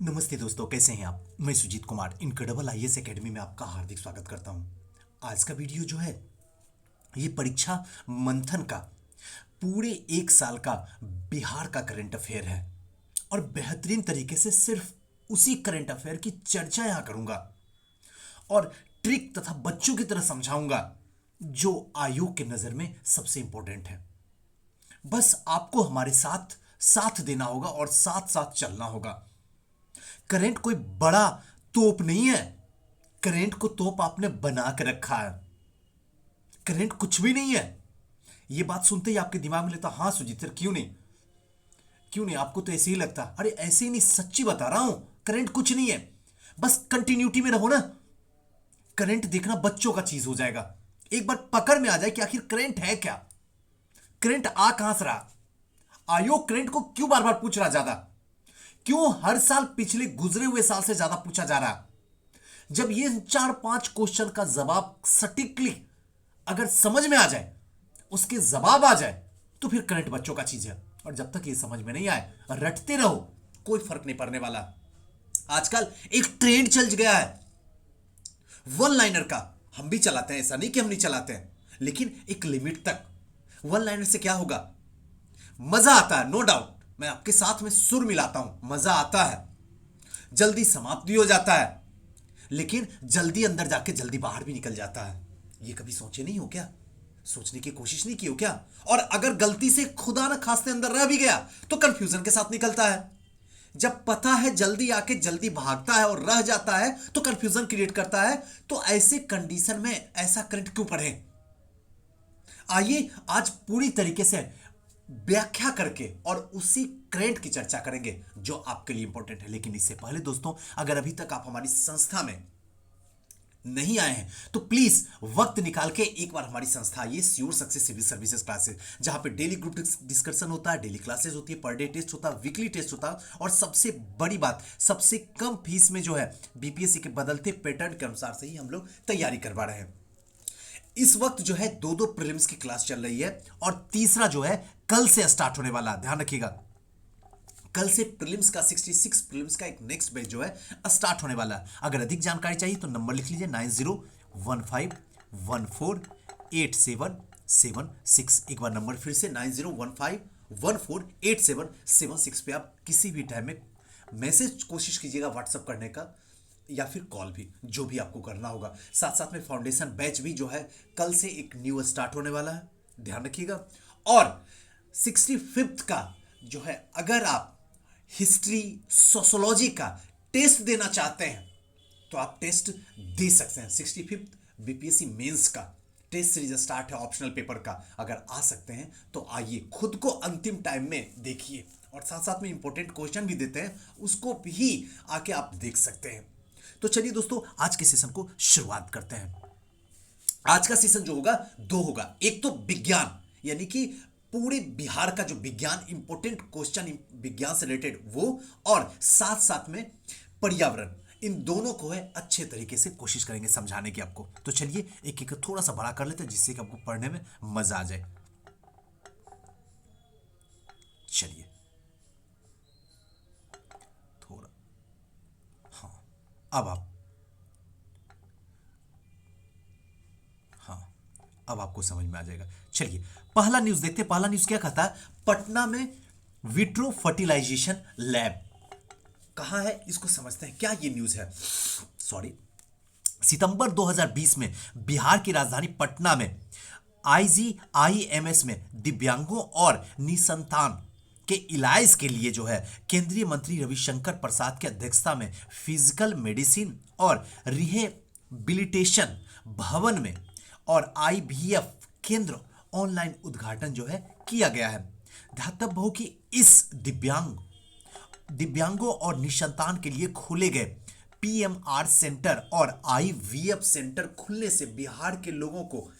नमस्ते दोस्तों, कैसे हैं आप। मैं Sujeet Kumar Incredible IAS academy में आपका हार्दिक स्वागत करता हूं। आज का वीडियो जो है ये परीक्षा मंथन का पूरे एक साल का बिहार का करंट अफेयर है और बेहतरीन तरीके से सिर्फ उसी करंट अफेयर की चर्चा यहां करूंगा और ट्रिक तथा बच्चों की तरह समझाऊंगा जो आयोग के नजर में सबसे इंपॉर्टेंट है। बस आपको हमारे साथ साथ देना होगा और साथ साथ चलना होगा। करंट कोई बड़ा तोप नहीं है। करंट को तोप आपने बना के रखा है। करंट कुछ भी नहीं है। यह बात सुनते ही आपके दिमाग में लेता, हाँ सुजीत सर, क्यों नहीं, क्यों नहीं, आपको तो ऐसे ही लगता। अरे ऐसे ही नहीं, सच्ची बता रहा हूं, करंट कुछ नहीं है। बस कंटिन्यूटी में रहो ना। करंट देखना बच्चों का चीज हो जाएगा। एक बार पकड़ में आ जाए कि आखिर करंट है क्या, करंट आ कहां से रहा, आयोग करंट को क्यों बार बार पूछ रहा, ज्यादा क्यों हर साल पिछले गुजरे हुए साल से ज्यादा पूछा जा रहा। जब ये 4-5 क्वेश्चन का जवाब सटीकली अगर समझ में आ जाए, उसके जवाब आ जाए, तो फिर करंट बच्चों का चीज है। और जब तक ये समझ में नहीं आए, रटते रहो, कोई फर्क नहीं पड़ने वाला। आजकल एक ट्रेंड चल गया है वन लाइनर का। हम भी चलाते हैं, ऐसा नहीं कि हम नहीं चलाते हैं, लेकिन एक लिमिट तक। वन लाइनर से क्या होगा, मजा आता है, नो डाउट। मैं आपके साथ में सुर मिलाता हूं, मजा आता है, जल्दी समाप्त भी हो जाता है, लेकिन जल्दी अंदर जाके जल्दी बाहर भी निकल जाता है। ये कभी सोचे नहीं हो क्या, सोचने की कोशिश नहीं की हो क्या। और अगर गलती से खुदा न खास्ते अंदर रह भी गया तो कंफ्यूजन के साथ निकलता है। जब पता है जल्दी आके जल्दी भागता है और रह जाता है तो कंफ्यूजन क्रिएट करता है। तो ऐसे कंडीशन में ऐसा करंट क्यों पढ़े। आइए आज पूरी तरीके से व्याख्या करके और उसी करंट की चर्चा करेंगे जो आपके लिए इंपॉर्टेंट है। लेकिन इससे पहले दोस्तों, अगर अभी तक आप हमारी संस्था में नहीं आए हैं तो प्लीज वक्त निकाल के एक बार हमारी संस्था आइए, Sure Success Civil Services Classes, जहां पे डेली ग्रुप डिस्कशन होता है, डेली क्लासेस होती है, पर डे टेस्ट होता है, वीकली टेस्ट होता है, और सबसे बड़ी बात, सबसे कम फीस में जो है बीपीएससी के बदलते पैटर्न के अनुसार से ही हम लोग तैयारी करवा रहे हैं। इस वक्त जो है दो दो प्रीलिम्स की क्लास चल रही है और तीसरा जो है कल से स्टार्ट होने वाला है। ध्यान रखिएगा, कल से प्रीलिम्स का 66 प्रीलिम्स का एक नेक्स्ट बैच जो है स्टार्ट होने वाला है। अगर अधिक जानकारी चाहिए तो नंबर लिख लीजिए 9015148776। एक बार नंबर फिर से 9015148776 पे आप किसी भी टाइम में मैसेज कोशिश कीजिएगा व्हाट्सअप करने का, या फिर कॉल भी, जो भी आपको करना होगा। साथ साथ में फाउंडेशन बैच भी जो है कल से एक न्यू स्टार्ट होने वाला है, ध्यान रखिएगा। और 65th का जो है, अगर आप हिस्ट्री सोशोलॉजी का टेस्ट देना चाहते हैं तो आप टेस्ट दे सकते हैं। 65th बीपीएससी मेंस का टेस्ट सीरीज स्टार्ट है, ऑप्शनल पेपर का। अगर आ सकते हैं तो आइए, खुद को अंतिम टाइम में देखिए, और साथ साथ में इंपॉर्टेंट क्वेश्चन भी देते हैं, उसको भी आके आप देख सकते हैं। तो चलिए दोस्तों, आज के सेशन को शुरुआत करते हैं। आज का सेशन जो होगा दो होगा। एक तो विज्ञान, यानी कि पूरे बिहार का जो विज्ञान, इंपॉर्टेंट क्वेश्चन विज्ञान से रिलेटेड वो, और साथ साथ में पर्यावरण, इन दोनों को है अच्छे तरीके से कोशिश करेंगे समझाने की आपको। तो चलिए एक एक थोड़ा सा बड़ा कर लेते हैं जिससे कि आपको पढ़ने में मजा आ जाए। चलिए थोड़ा, हाँ, अब आप, हाँ, अब आपको समझ में आ जाएगा। चलिए पहला न्यूज देखते हैं। पहला न्यूज क्या कहता है, पटना में विट्रो फर्टिलाइजेशन लैब कहां है, इसको समझते हैं क्या ये न्यूज है। सॉरी, सितंबर 2020 में बिहार की राजधानी पटना में आईजीआईएमएस में दिव्यांगों और निसंतान के इलाज के लिए जो है केंद्रीय मंत्री रविशंकर प्रसाद की अध्यक्षता में फिजिकल मेडिसिन और रिहेबिलिटेशन भवन में और आईवीएफ केंद्र ऑनलाइन उद्घाटन जो है किया गया है। ध्यातव्य हो कि इस दिव्यांगों और निसंतान के लिए खोले गए पीएमआर सेंटर और आईवीएफ सेंटर खुलने से बिहार के लोगों को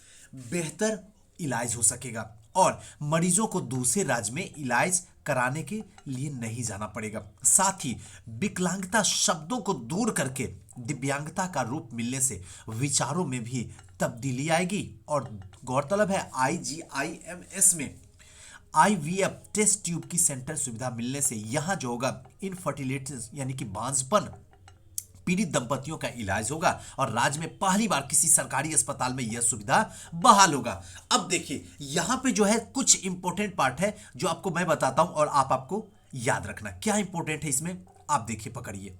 बेहतर इलाज हो सकेगा और मरीजों को दूसरे राज्य में इलाज कराने के लिए नहीं जाना पड़ेगा। साथ ही विकलांगता शब्दों को दूर करके दिव्यांगता का रूप मिलने से विचारों में भी तब्दीली आएगी। और गौरतलब है आईजीआईएमएस में आईवीएफ टेस्ट ट्यूब की सेंटर सुविधा मिलने से यहां जो होगा इनफर्टिलिटी यानी कि बांझपन पीड़ित दंपतियों का इलाज होगा और राज्य में पहली बार किसी सरकारी अस्पताल में यह सुविधा बहाल होगा। अब देखिए यहां पे जो है कुछ इंपॉर्टेंट पार्ट है जो आपको मैं बताता हूं और आपको याद रखना क्या इंपॉर्टेंट है इसमें। आप देखिए पकड़िए,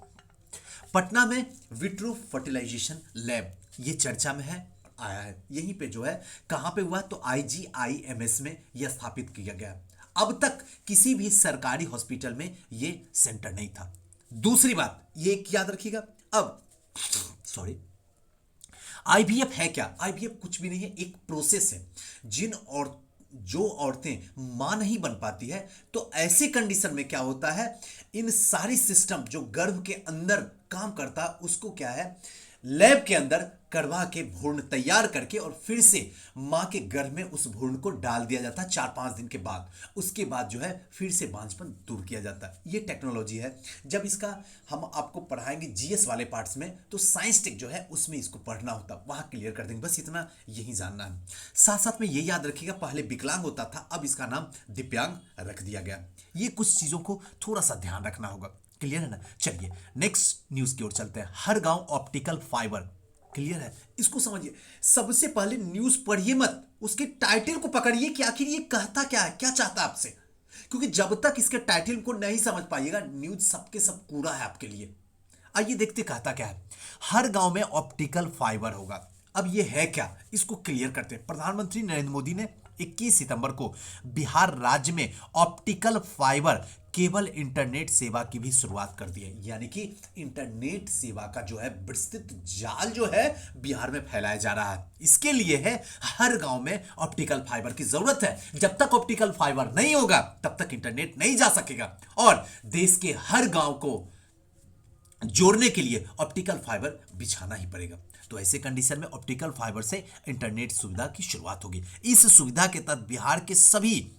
पटना में विट्रो फर्टिलाइजेशन लैब ये चर्चा में है, आया है यहीं पे जो है कहां पे हुआ तो आईजीआईएमएस में यह स्थापित किया गया। अब तक किसी भी सरकारी हॉस्पिटल में यह सेंटर नहीं था। दूसरी बात ये एक याद रखिएगा, अब सॉरी आईवीएफ है क्या? आईवीएफ कुछ भी नहीं है, एक प्रोसेस है जो औरतें मां नहीं बन पाती है तो ऐसे कंडीशन में क्या होता है, इन सारी सिस्टम जो गर्भ के अंदर काम करता है उसको क्या है लैब के अंदर करवा के भ्रूण तैयार करके और फिर से मां के गर्भ में उस भ्रूण को डाल दिया जाता है 4-5 दिन के बाद। उसके बाद जो है फिर से बांझपन दूर किया जाता है। ये टेक्नोलॉजी है। जब इसका हम आपको पढ़ाएंगे जीएस वाले पार्ट्स में तो साइंस टेक जो है उसमें इसको पढ़ना होता, वहां क्लियर कर देंगे। बस इतना यही जानना है। साथ साथ में ये याद रखिएगा पहले विकलांग होता था, अब इसका नाम दिव्यांग रख दिया गया। ये कुछ चीजों को थोड़ा सा ध्यान रखना होगा। क्लियर है ना? चलिए नेक्स्ट न्यूज की ओर चलते हैं। हर गांव ऑप्टिकल फाइबर। क्लियर है? इसको समझिए। सबसे पहले न्यूज पढ़िए मत, उसके टाइटल को पकड़िए कि आखिर ये कहता क्या है, क्या चाहता है आपसे। क्योंकि जब तक इसके टाइटल को नहीं समझ पाइएगा न्यूज सबके सब कूड़ा है आपके लिए। आइए देखते कहता क्या है। हर गांव में ऑप्टिकल फाइबर होगा। अब ये है क्या, इसको क्लियर करते हैं। प्रधानमंत्री नरेंद्र मोदी ने 21 सितंबर को बिहार राज्य में ऑप्टिकल फाइबर केबल इंटरनेट सेवा की भी शुरुआत कर दी है। यानी कि इंटरनेट सेवा का जो है विस्तृत जाल जो है बिहार में फैलाया जा रहा है। इसके लिए है हर गांव में ऑप्टिकल फाइबर की जरूरत है। जब तक ऑप्टिकल फाइबर नहीं होगा तब तक इंटरनेट नहीं जा सकेगा और देश के हर गांव को जोड़ने के लिए ऑप्टिकल फाइबर बिछाना ही पड़ेगा। तो ऐसे कंडीशन में ऑप्टिकल फाइबर से इंटरनेट सुविधा की शुरुआत होगी। इस सुविधा के तहत बिहार के सभी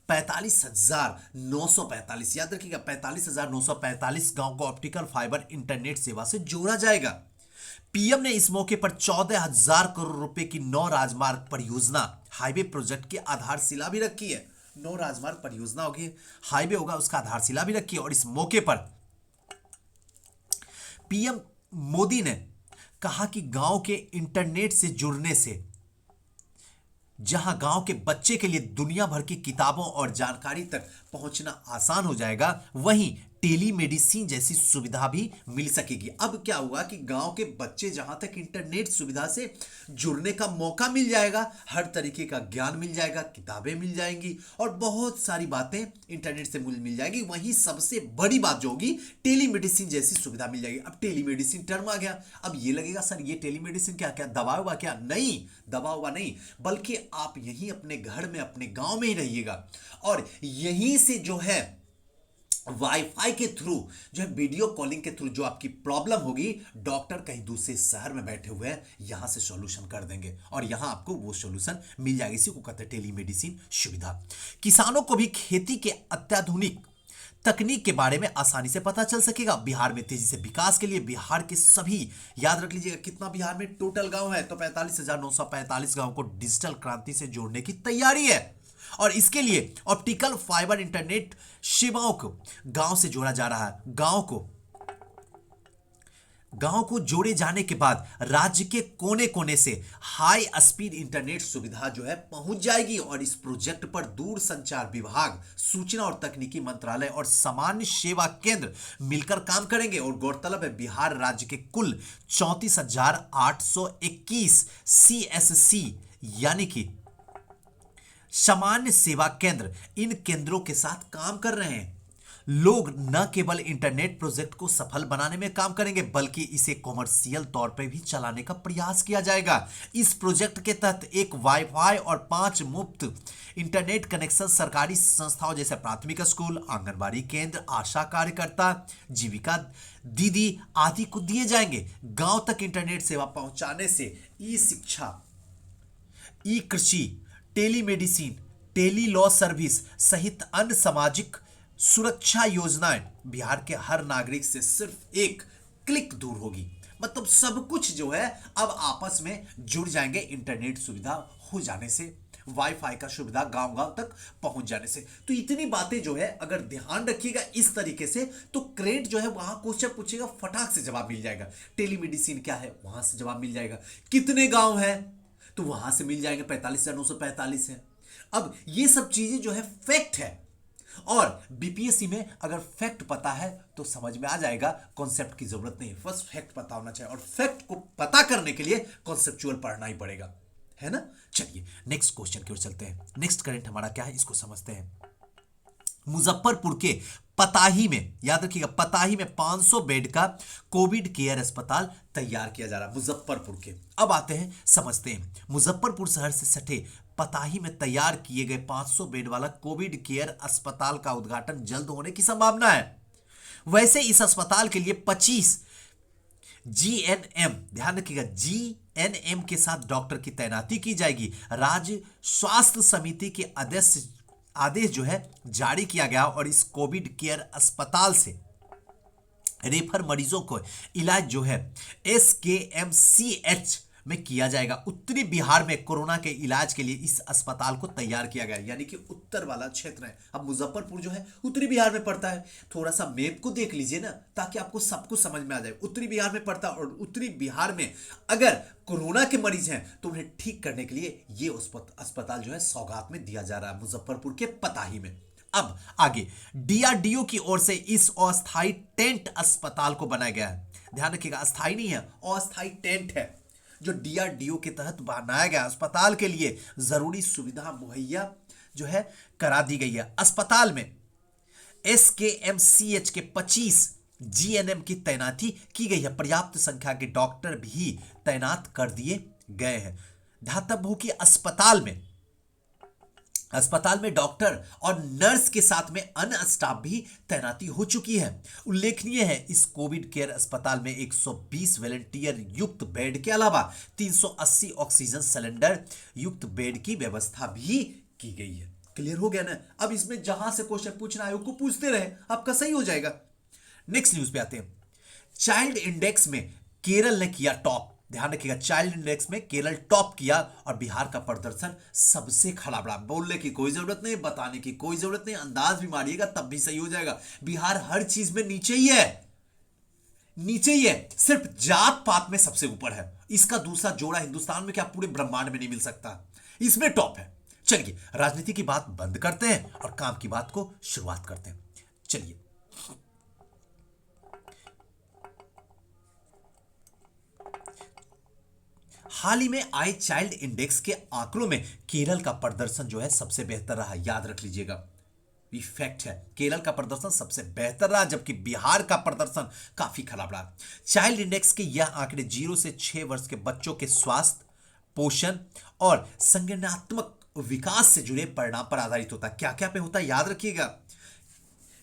45,945 याद रखिएगा 45,945 गांव को ऑप्टिकल फाइबर इंटरनेट सेवा से जोड़ा जाएगा। पीएम ने इस मौके पर 14,000 करोड़ रुपए की 9 राजमार्ग परियोजना हाईवे प्रोजेक्ट की आधारशिला भी रखी है। 9 राजमार्ग परियोजना होगी, हाईवे होगा, उसका आधारशिला भी रखी है। और इस मौके पर पीएम मोदी ने कहा कि गांव के इंटरनेट से जुड़ने से जहां गांव के बच्चे के लिए दुनिया भर की किताबों और जानकारी तक पहुंचना आसान हो जाएगा, वहीं टेलीमेडिसिन जैसी सुविधा भी मिल सकेगी। अब क्या हुआ कि गांव के बच्चे जहां तक इंटरनेट सुविधा से जुड़ने का मौका मिल जाएगा, हर तरीके का ज्ञान मिल जाएगा, किताबें मिल जाएंगी और बहुत सारी बातें इंटरनेट से मिल जाएगी। वहीं सबसे बड़ी बात जो होगी टेलीमेडिसिन जैसी सुविधा मिल जाएगी। अब टेलीमेडिसिन टर्म आ गया। अब ये लगेगा सर ये टेलीमेडिसिन क्या क्या दवा हुआ क्या? नहीं, दवा हुआ नहीं, बल्कि आप यहीं अपने घर में अपने गांव में ही रहिएगा और यहीं से जो है वाईफाई के थ्रू जो है वीडियो कॉलिंग के थ्रू जो आपकी प्रॉब्लम होगी डॉक्टर कहीं दूसरे शहर में बैठे हुए हैं यहां से सॉल्यूशन कर देंगे और यहां आपको वो सॉल्यूशन मिल जाएगा। इसी को कहते हैं टेलीमेडिसिन सुविधा। किसानों को भी खेती के अत्याधुनिक तकनीक के बारे में आसानी से पता चल सकेगा। बिहार में तेजी से विकास के लिए बिहार के सभी, याद रख लीजिएगा कितना बिहार में टोटल गांव है तो 45,945 गांव को डिजिटल क्रांति से जोड़ने की तैयारी है और इसके लिए ऑप्टिकल फाइबर इंटरनेट सेवाओं को गांव से जोड़ा जा रहा है। गांव को जोड़े जाने के बाद राज्य के कोने कोने से हाई स्पीड इंटरनेट सुविधा जो है पहुंच जाएगी और इस प्रोजेक्ट पर दूरसंचार विभाग, सूचना और तकनीकी मंत्रालय और सामान्य सेवा केंद्र मिलकर काम करेंगे। और गौरतलब है बिहार राज्य के कुल 34,821 CSC यानी कि सामान्य सेवा केंद्र इन केंद्रों के साथ काम कर रहे हैं। लोग न केवल इंटरनेट प्रोजेक्ट को सफल बनाने में काम करेंगे बल्कि इसे कॉमर्शियल तौर पर भी चलाने का प्रयास किया जाएगा। इस प्रोजेक्ट के तहत एक वाईफाई और 5 मुफ्त इंटरनेट कनेक्शन सरकारी संस्थाओं जैसे प्राथमिक स्कूल, आंगनबाड़ी केंद्र, आशा कार्यकर्ता, जीविका दीदी आदि को दिए जाएंगे। गांव तक इंटरनेट सेवा पहुंचाने से ई शिक्षा, ई कृषि, टेलीमेडिसिन, टेली लॉ सर्विस सहित अन्य सामाजिक सुरक्षा योजनाएं बिहार के हर नागरिक से सिर्फ एक क्लिक दूर होगी। मतलब सब कुछ जो है अब आपस में जुड़ जाएंगे इंटरनेट सुविधा हो जाने से। वाईफाई का सुविधा गांव गांव तक पहुंच जाने से। तो इतनी बातें जो है अगर ध्यान रखिएगा इस तरीके से, तो क्रेट जो है वहां क्वेश्चन पूछेगा, फटाक से जवाब मिल जाएगा। टेलीमेडिसिन क्या है, वहां से जवाब मिल जाएगा। कितने गांव है, तो वहां से मिल जाएंगे, 45,945 है। अब ये सब चीजें जो है फैक्ट है, और बीपीएससी में अगर फैक्ट पता है तो समझ में आ जाएगा, कॉन्सेप्ट की जरूरत नहीं है, बस फैक्ट पता होना चाहिए, और फैक्ट को पता करने के लिए कॉन्सेप्चुअल पढ़ना ही पड़ेगा, है ना। चलिए नेक्स्ट क्वेश्चन की ओर चलते हैं। नेक्स्ट करंट हमारा क्या है, इसको समझते हैं। मुजफ्फरपुर के पताही में, याद रखिएगा, पताही में 500 बेड का कोविड केयर अस्पताल तैयार किया जा रहा है, मुजफ्फरपुर के। अब आते हैं, समझते हैं। मुजफ्फरपुर शहर से सटे पताही में तैयार किए गए 500 बेड वाला कोविड केयर अस्पताल का उद्घाटन जल्द होने की संभावना है। वैसे इस अस्पताल के लिए 25 जीएनएम, ध्यान रखिएगा, जीएनएम के साथ डॉक्टर की तैनाती की जाएगी। राज्य स्वास्थ्य समिति के आदेश जो है जारी किया गया, और इस कोविड केयर अस्पताल से रेफर मरीजों को इलाज जो है एसकेएमसीएच में किया जाएगा। उत्तरी बिहार में कोरोना के इलाज के लिए इस अस्पताल को तैयार किया गया, यानी कि उत्तर वाला क्षेत्र है। अब मुजफ्फरपुर जो है उत्तरी बिहार में पड़ता है। थोड़ा सा मैप को देख लीजिए ना, ताकि आपको सब कुछ समझ में आ जाए। उत्तरी बिहार में पड़ता है, और उत्तरी बिहार में अगर कोरोना के मरीज हैं तो उन्हें ठीक करने के लिए ये अस्पताल जो है सौगात में दिया जा रहा है, मुजफ्फरपुर के पताही में। अब आगे, डीआरडीओ की ओर से इस अस्थायी टेंट अस्पताल को बनाया गया है। ध्यान रखिएगा, अस्थायी नहीं है, अस्थायी टेंट है, जो डीआरडीओ के तहत बनाया गया अस्पताल के लिए जरूरी सुविधा मुहैया जो है करा दी गई है। अस्पताल में एसकेएमसीएच के 25 जीएनएम की तैनाती की गई है। पर्याप्त संख्या के डॉक्टर भी तैनात कर दिए गए हैं। ध्यातव्य हो कि अस्पताल में डॉक्टर और नर्स के साथ में अन्य स्टाफ भी तैनाती हो चुकी है। उल्लेखनीय है, इस कोविड केयर अस्पताल में 120 वॉलंटियर युक्त बेड के अलावा 380 ऑक्सीजन सिलेंडर युक्त बेड की व्यवस्था भी की गई है। क्लियर हो गया ना। अब इसमें जहां से क्वेश्चन पूछना है उसको पूछते रहे, आपका सही हो जाएगा। नेक्स्ट न्यूज पे आते हैं। चाइल्ड इंडेक्स में केरल ने किया टॉप। ध्यान रखिएगा, चाइल्ड इंडेक्स में केरल टॉप किया, और बिहार का प्रदर्शन सबसे खराब रहा। बोलने की कोई जरूरत नहीं, बताने की कोई जरूरत नहीं, अंदाज भी मारिएगा तब भी सही हो जाएगा। बिहार हर चीज में नीचे ही है, नीचे ही है, सिर्फ जात पात में सबसे ऊपर है। इसका दूसरा जोड़ा हिंदुस्तान में क्या पूरे ब्रह्मांड में नहीं मिल सकता, इसमें टॉप है। चलिए राजनीति की बात बंद करते हैं और काम की बात को शुरुआत करते हैं। चलिए, हाल ही में आए चाइल्ड इंडेक्स के आंकड़ों में केरल का प्रदर्शन जो है सबसे बेहतर रहा। याद रख लीजिएगा, ये फैक्ट है, केरल का प्रदर्शन सबसे बेहतर रहा, जबकि बिहार का प्रदर्शन काफी खराब रहा। चाइल्ड इंडेक्स के यह आंकड़े 0 से 6 वर्ष के बच्चों के स्वास्थ्य, पोषण और संज्ञानात्मक विकास से जुड़े परिणाम पर आधारित होता है। क्या क्या पे होता है, याद रखिएगा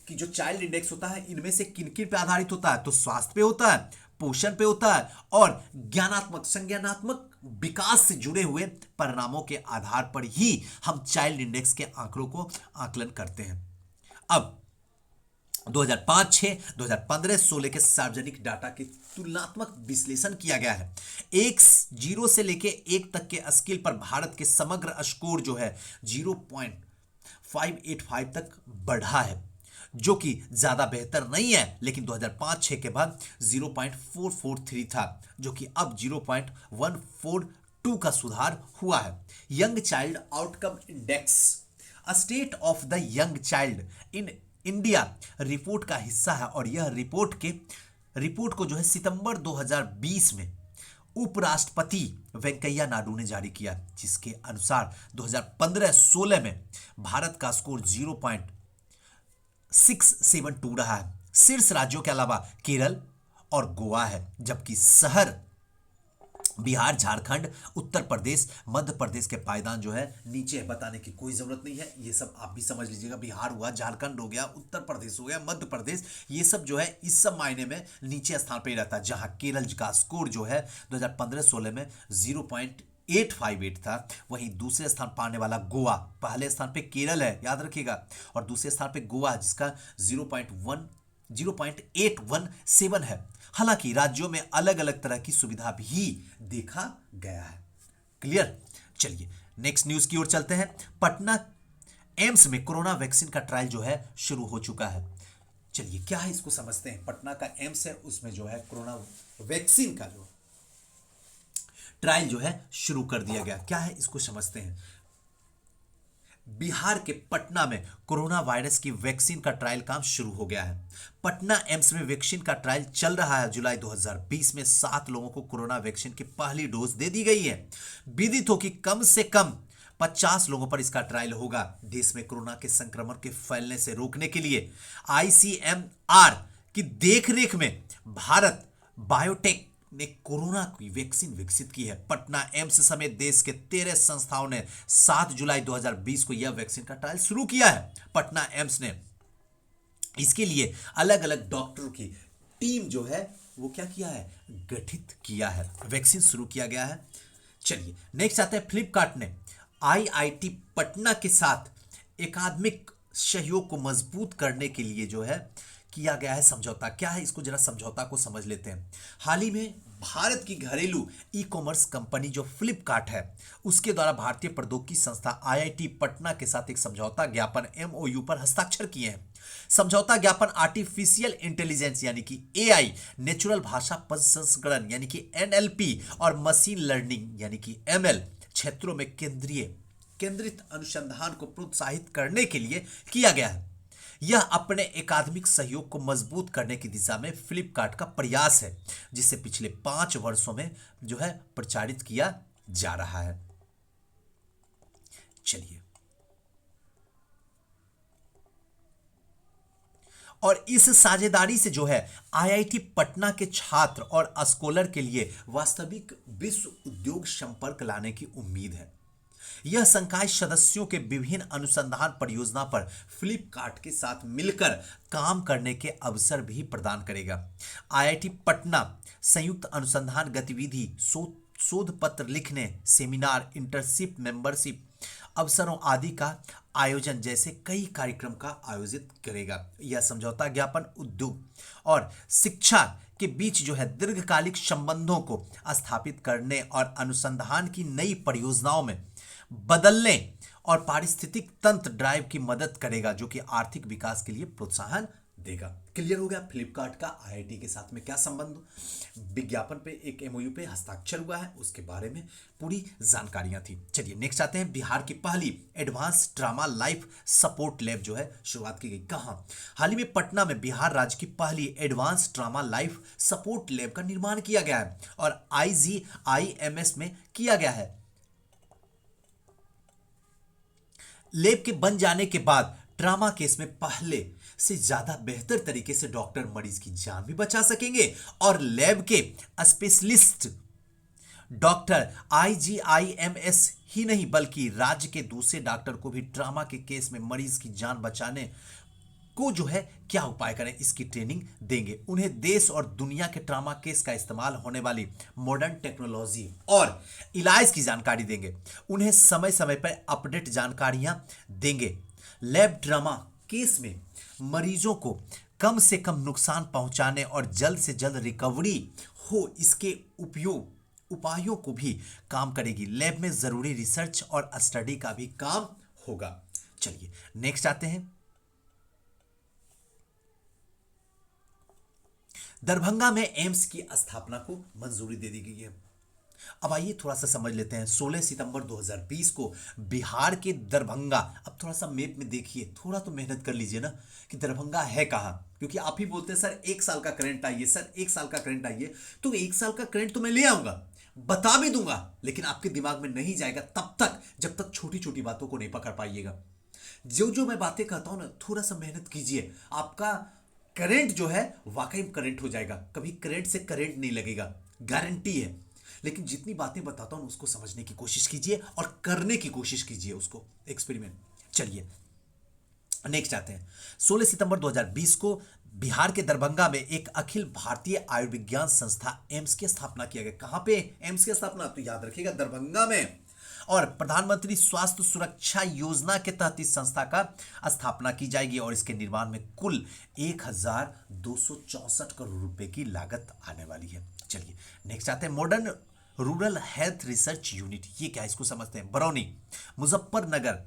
कि जो चाइल्ड इंडेक्स होता है इनमें से किन किन पे आधारित होता है, तो स्वास्थ्य पे होता है, पोषण पे होता है, और ज्ञानात्मक संज्ञानात्मक विकास से जुड़े हुए परिणामों के आधार पर ही हम चाइल्ड इंडेक्स के आंकड़ों को आकलन करते हैं। अब 2005-6, 2015-16 के सार्वजनिक डाटा के तुलनात्मक विश्लेषण किया गया है। 0 से लेके 1 तक के स्केल पर भारत के समग्र स्कोर जो है 0.585 तक बढ़ा है, जो कि ज्यादा बेहतर नहीं है, लेकिन 2005-6 के बाद 0.443 था, जो कि अब 0.142 का सुधार हुआ है। Young child outcome index, state of the young child in India report का हिस्सा है, और यह रिपोर्ट को जो है सितंबर 2020 में उपराष्ट्रपति वेंकैया नायडू ने जारी किया, जिसके अनुसार 2015-16 में भारत का स्कोर 0.672 रहा है। शीर्ष राज्यों के अलावा केरल और गोवा है, जबकि शहर बिहार, झारखंड, उत्तर प्रदेश, मध्य प्रदेश के पायदान जो है नीचे है। बताने की कोई जरूरत नहीं है, ये सब आप भी समझ लीजिएगा। बिहार हुआ, झारखंड हो गया, उत्तर प्रदेश हो गया, मध्य प्रदेश, ये सब जो है इस सब मायने में नीचे स्थान पर ही रहता है। जहां केरल का स्कोर जो है 2015-16 में 0.858 था, वहीं दूसरे स्थान पाने वाला गोवा, पहले स्थान पे केरल है याद रखिएगा, और दूसरे स्थान पे गोवा जिसका 0.817 है। हालांकि राज्यों में अलग अलग तरह की सुविधा भी देखा गया है। क्लियर। चलिए नेक्स्ट न्यूज की ओर चलते हैं। पटना एम्स में कोरोना वैक्सीन का ट्रायल जो है शुरू हो चुका है। चलिए क्या है इसको समझते हैं। पटना का एम्स है, उसमें जो है कोरोना वैक्सीन का जो ट्रायल जो है शुरू कर दिया गया। क्या है इसको समझते हैं। बिहार के पटना में कोरोना वायरस की वैक्सीन का ट्रायल काम शुरू हो गया है। पटना एम्स में वैक्सीन का ट्रायल चल रहा है। जुलाई 2020 में 7 लोगों को कोरोना वैक्सीन की पहली डोज दे दी गई है। विदित हो कि कम से कम 50 लोगों पर इसका ट्रायल होगा। देश में कोरोना के संक्रमण के फैलने से रोकने के लिए आईसीएमआर की देखरेख में भारत बायोटेक ने कोरोना की वैक्सीन विकसित की है। पटना एम्स समेत देश के 13 संस्थाओं ने 7 जुलाई 2020 को यह वैक्सीन का ट्रायल शुरू किया है। पटना एम्स ने इसके लिए अलग अलग डॉक्टरों की टीम जो है वो क्या किया है, गठित किया है। वैक्सीन शुरू किया गया है। चलिए नेक्स्ट आता है। फ्लिपकार्ट ने आईआईटी पटना के साथ एकाडमिक सहयोग को मजबूत करने के लिए जो है किया गया है समझौता। क्या है इसको जरा समझौता को समझ लेते हैं। हाल ही में भारत की घरेलू ई कॉमर्स कंपनी जो फ्लिपकार्ट है उसके द्वारा भारतीय प्रौद्योगिकी संस्था आईआईटी पटना के साथ एक समझौता ज्ञापन एमओयू पर हस्ताक्षर किए हैं। समझौता ज्ञापन आर्टिफिशियल इंटेलिजेंस यानी कि एआई, नेचुरल भाषा प्रसंस्करण यानी कि एनएलपी और मशीन लर्निंग यानी कि एमएल क्षेत्रों में केंद्रित अनुसंधान को प्रोत्साहित करने के लिए किया गया है। यह अपने एकाडमिक सहयोग को मजबूत करने की दिशा में फ्लिपकार्ट का प्रयास है, जिसे पिछले 5 वर्षों में जो है प्रचारित किया जा रहा है। चलिए, और इस साझेदारी से जो है आईआईटी पटना के छात्र और स्कॉलर के लिए वास्तविक विश्व उद्योग संपर्क लाने की उम्मीद है। यह संकाय सदस्यों के विभिन्न अनुसंधान परियोजना पर फ्लिपकार्ट के साथ मिलकर काम करने के अवसर भी प्रदान करेगा। आईआईटी पटना संयुक्त अनुसंधान गतिविधि, शोध पत्र लिखने, सेमिनार, इंटर्नशिप, मेंबरशिप अवसरों आदि का आयोजन जैसे कई कार्यक्रम का आयोजित करेगा। यह समझौता ज्ञापन उद्योग और शिक्षा के बीच जो है दीर्घकालिक संबंधों को स्थापित करने और अनुसंधान की नई परियोजनाओं में बदलने और पारिस्थितिक तंत्र ड्राइव की मदद करेगा, जो कि आर्थिक विकास के लिए प्रोत्साहन देगा। क्लियर हो गया फ्लिपकार्ट का आईआईटी के साथ में क्या संबंध। विज्ञापन पे एक एमओयू पे हस्ताक्षर हुआ है, उसके बारे में पूरी जानकारियां थी। चलिए नेक्स्ट आते हैं। बिहार की पहली advance trauma life support lab जो है शुरुआत की गई। कहां? हाल ही में पटना में बिहार राज्य की पहली advance trauma life support lab का निर्माण किया गया है और आईजीआईएमएस में किया गया है। लैब के बन जाने के बाद ट्रामा केस में पहले से ज्यादा बेहतर तरीके से डॉक्टर मरीज की जान भी बचा सकेंगे और लैब के स्पेशलिस्ट डॉक्टर आईजीआईएमएस ही नहीं बल्कि राज्य के दूसरे डॉक्टर को भी ट्रामा के केस में मरीज की जान बचाने को जो है क्या उपाय करें इसकी ट्रेनिंग देंगे। उन्हें देश और दुनिया के ट्रामा केस का इस्तेमाल होने वाली मॉडर्न टेक्नोलॉजी और इलाज की जानकारी देंगे। उन्हें समय समय पर अपडेट जानकारियां देंगे। लैब ट्रामा केस में मरीजों को कम से कम नुकसान पहुंचाने और जल्द से जल्द रिकवरी हो इसके उपायों को भी काम करेगी। लैब में जरूरी रिसर्च और स्टडी का भी काम होगा। चलिए नेक्स्ट आते हैं। दरभंगा में एम्स की स्थापना को मंजूरी दे दी गई है। अब आइए थोड़ा सा समझ लेते हैं। 16 सितंबर 2020 को बिहार के दरभंगा, अब थोड़ा सा मैप में देखिए, थोड़ा तो मेहनत कर लीजिए ना कि दरभंगा है कहाँ, क्योंकि आप ही बोलते हैं सर 1 साल का करंट आइए, सर 1 साल का करंट आइए, तो 1 साल का करंट तो मैं ले आऊंगा, बता भी दूंगा, लेकिन आपके दिमाग में नहीं जाएगा तब तक जब तक छोटी छोटी बातों को नहीं पकड़ पाइएगा। जो जो मैं बातें कहता हूं ना, थोड़ा सा मेहनत कीजिए, आपका करंट जो है वाकई में करंट हो जाएगा। कभी करंट से करंट नहीं लगेगा, गारंटी है। लेकिन जितनी बातें बताता हूं उसको समझने की कोशिश कीजिए और करने की कोशिश कीजिए उसको, एक्सपेरिमेंट। चलिए नेक्स्ट आते हैं। 16 सितंबर 2020 को बिहार के दरभंगा में एक अखिल भारतीय आयुर्विज्ञान संस्था एम्स की स्थापना किया गया। कहां पे एम्स की स्थापना? तो याद रखिएगा दरभंगा में। और प्रधानमंत्री स्वास्थ्य सुरक्षा योजना के तहत इस संस्था का स्थापना की जाएगी और इसके निर्माण में कुल 1264 करोड़ रुपए की लागत आने वाली है। चलिए नेक्स्ट आते हैं। Modern rural health research unit, ये क्या है इसको समझते हैं। बरौनी मुजफ्फरनगर,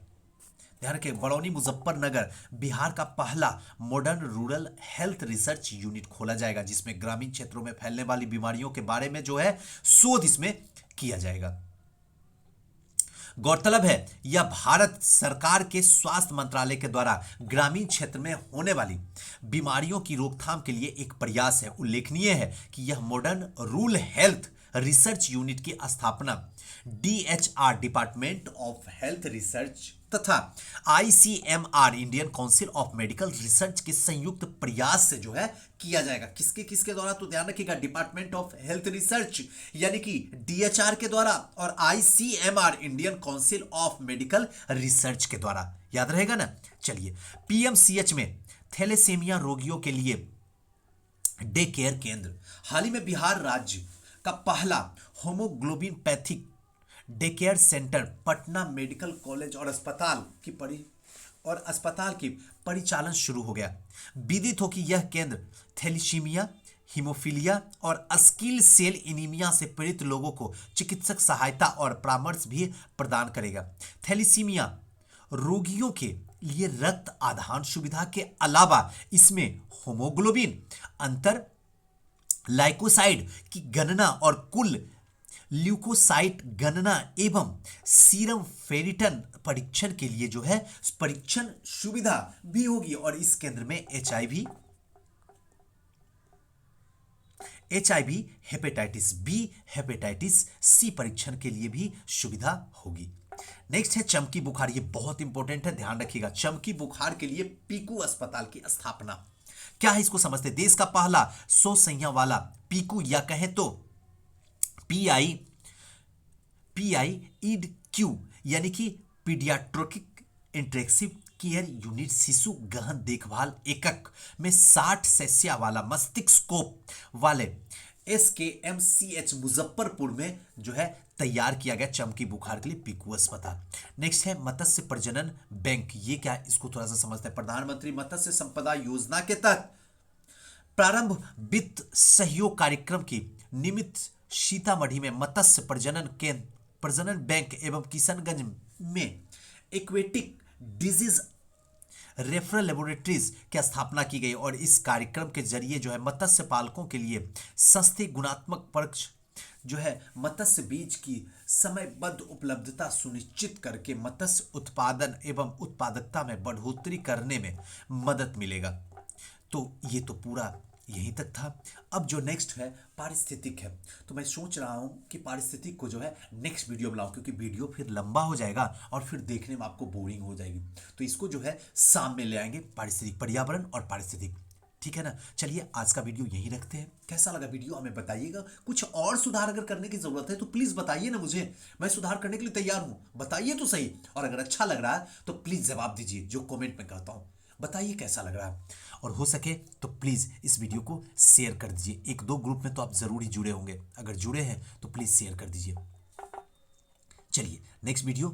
ध्यान रखिए, बरौनी मुजफ्फरनगर बिहार का पहला modern rural health research unit खोला जाएगा, जिसमें ग्रामीण क्षेत्रों में फैलने वाली बीमारियों के बारे में जो है शोध इसमें किया जाएगा। गौरतलब है यह भारत सरकार के स्वास्थ्य मंत्रालय के द्वारा ग्रामीण क्षेत्र में होने वाली बीमारियों की रोकथाम के लिए एक प्रयास है। उल्लेखनीय है कि यह modern rural health research unit की स्थापना DHR, department of health research, तथा ICMR, Indian council of medical research के संयुक्त प्रयास से जो है किया जाएगा। किसके किसके द्वारा, तो ध्यान रखिएगा, डिपार्टमेंट ऑफ हेल्थ रिसर्च यानी कि डीएचआर के द्वारा और ICMR, Indian council of medical research के द्वारा। याद रहेगा ना। चलिए, पीएमसीएच में थैलेसीमिया रोगियों के लिए डे केयर केंद्र, हाल ही में बिहार राज्य का पहला haemoglobinopathic day care centre Patna medical college और अस्पताल की परिचालन शुरू हो गया। विदित हो कि यह केंद्र थैलेसीमिया, हीमोफीलिया और अस्किल सेल एनीमिया से पीड़ित लोगों को चिकित्सक सहायता और परामर्श भी प्रदान करेगा। थैलेसीमिया रोगियों के लिए रक्त आधान सुविधा के अलावा इसमें होमोग्लोबिन, अंतर लाइकोसाइड की गणना और कुल ल्यूकोसाइट गणना एवं सीरम फेरिटन परीक्षण के लिए जो है परीक्षण सुविधा भी होगी। और इस केंद्र में HIV, hepatitis B, hepatitis C परीक्षण के लिए भी सुविधा होगी। नेक्स्ट है चमकी बुखार, ये बहुत इंपॉर्टेंट है, ध्यान रखिएगा। चमकी बुखार के लिए पीकू अस्पताल की स्थापना, क्या है इसको समझते। देश का पहला 100 सैया वाला पीकू या कहें तो पीआई ईड क्यू यानी कि पीडियाट्रिक इंटेंसिव केयर यूनिट शिशु गहन देखभाल एकक में 60 सैया वाला मस्तिष्कोप वाले एसकेएमसीएच मुजफ्फरपुर में जो है तैयार किया गया चमकी बुखार के लिए पीकू अस्पताल। नेक्स्ट है मत्स्य प्रजनन बैंक, ये क्या है इसको थोड़ा सा समझते हैं। प्रधानमंत्री मत्स्य संपदा योजना के तहत प्रारंभ वित्त सहयोग कार्यक्रम की निमित्त सीतामढ़ी में मत्स्य प्रजनन बैंक एवं किशनगंज में एक्वेटिक डिजीज रेफरल लेबोरेटरीज की स्थापना की गई। और इस कार्यक्रम के जरिए जो है मत्स्य पालकों के लिए सस्ते गुणात्मक परीक्ष जो है मत्स्य बीज की समयबद्ध उपलब्धता सुनिश्चित करके मत्स्य उत्पादन एवं उत्पादकता में बढ़ोतरी करने में मदद मिलेगा। तो ये तो पूरा यहीं तक था। अब जो नेक्स्ट है पारिस्थितिक है, तो मैं सोच रहा हूं कि पारिस्थितिक को जो है नेक्स्ट वीडियो में लाऊं, क्योंकि वीडियो फिर लंबा हो जाएगा और फिर देखने में आपको बोरिंग हो जाएगी। तो इसको जो है सामने ले आएंगे, पारिस्थितिक, पर्यावरण और पारिस्थितिक, ठीक है ना। चलिए आज का वीडियो यहीं रखते हैं। कैसा लगा वीडियो हमें बताइएगा। कुछ और सुधार अगर करने की जरूरत है तो प्लीज बताइए ना मुझे, मैं सुधार करने के लिए तैयार हूं। बताइए तो सही। और अगर अच्छा लग रहा है तो प्लीज जवाब दीजिए, जो कमेंट में कहता हूं। बताइए कैसा लग रहा है, और हो सके तो प्लीज इस वीडियो को शेयर कर दीजिए। 1-2 ग्रुप में तो आप जरूर ही जुड़े होंगे, अगर जुड़े हैं तो प्लीज शेयर कर दीजिए। चलिए नेक्स्ट वीडियो